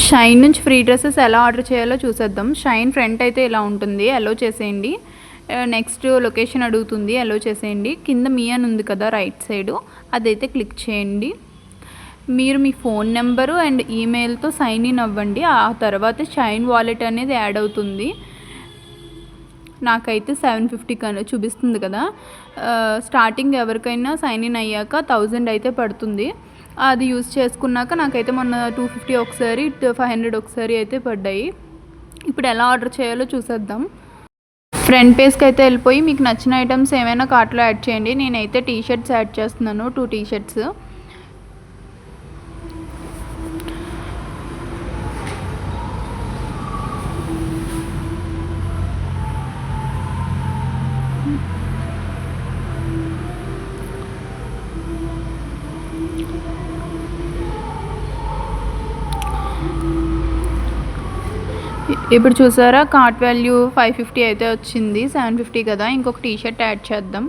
Shine నుంచి free dresses ఎలా order చేయాలో చూసేద్దాం. షైన్ ఫ్రంట్ అయితే ఇలా ఉంటుంది, అలో చేసేయండి. నెక్స్ట్ లొకేషన్ అడుగుతుంది, అలో చేసేయండి. కింద మీ అని ఉంది కదా రైట్ సైడు, అదైతే క్లిక్ చేయండి. మీరు మీ ఫోన్ నెంబరు అండ్ ఈమెయిల్తో సైన్ ఇన్ అవ్వండి. ఆ తర్వాత షైన్ వాలెట్ అనేది యాడ్ అవుతుంది. నాకైతే 750 కన్నా చూపిస్తుంది కదా. స్టార్టింగ్ ఎవరికైనా సైన్ ఇన్ అయ్యాక 1000 అయితే పడుతుంది. అది యూజ్ చేసుకున్నాక నాకైతే మొన్న 250 ఒకసారి, 500 ఒకసారి అయితే పడ్డాయి. ఇప్పుడు ఎలా ఆర్డర్ చేయాలో చూసేద్దాం. ఫ్రంట్ పేజ్కి అయితే వెళ్ళిపోయి మీకు నచ్చిన ఐటమ్స్ ఏమైనా కార్ట్లో యాడ్ చేయండి. నేనైతే టీ షర్ట్స్ యాడ్ చేస్తున్నాను, 2 టీ షర్ట్స్. ఇప్పుడు చూసారా కార్ట్ వాల్యూ 550 అయితే వచ్చింది, 750 కదా. ఇంకొక టీ షర్ట్ యాడ్ చేద్దాం.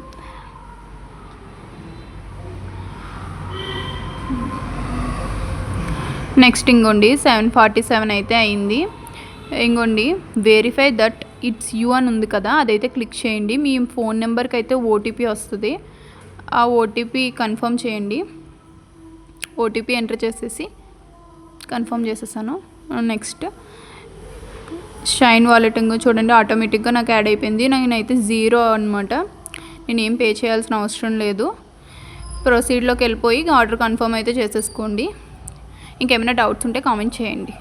నెక్స్ట్ ఇంకోండి 747 అయితే అయింది. ఇంకోండి వెరిఫై దట్ ఇట్స్ యూ అని ఉంది కదా, అదైతే క్లిక్ చేయండి. మీ ఫోన్ నెంబర్కి అయితే ఓటీపీ వస్తుంది. ఆ ఓటీపీ కన్ఫర్మ్ చేయండి. ఓటీపీ ఎంటర్ చేసేసి కన్ఫర్మ్ చేసేసాను. నెక్స్ట్ షైన్ వాలెట్ చూడండి, ఆటోమేటిక్గా నాకు యాడ్ అయిపోయింది. నేనైతే 0 అనమాట, నేను ఏం పే చేయాల్సిన అవసరం లేదు. ప్రొసీడ్లోకి వెళ్ళిపోయి ఆర్డర్ కన్ఫర్మ్ అయితే చేసేసుకోండి. ఇంకేమైనా డౌట్స్ ఉంటే కామెంట్ చేయండి.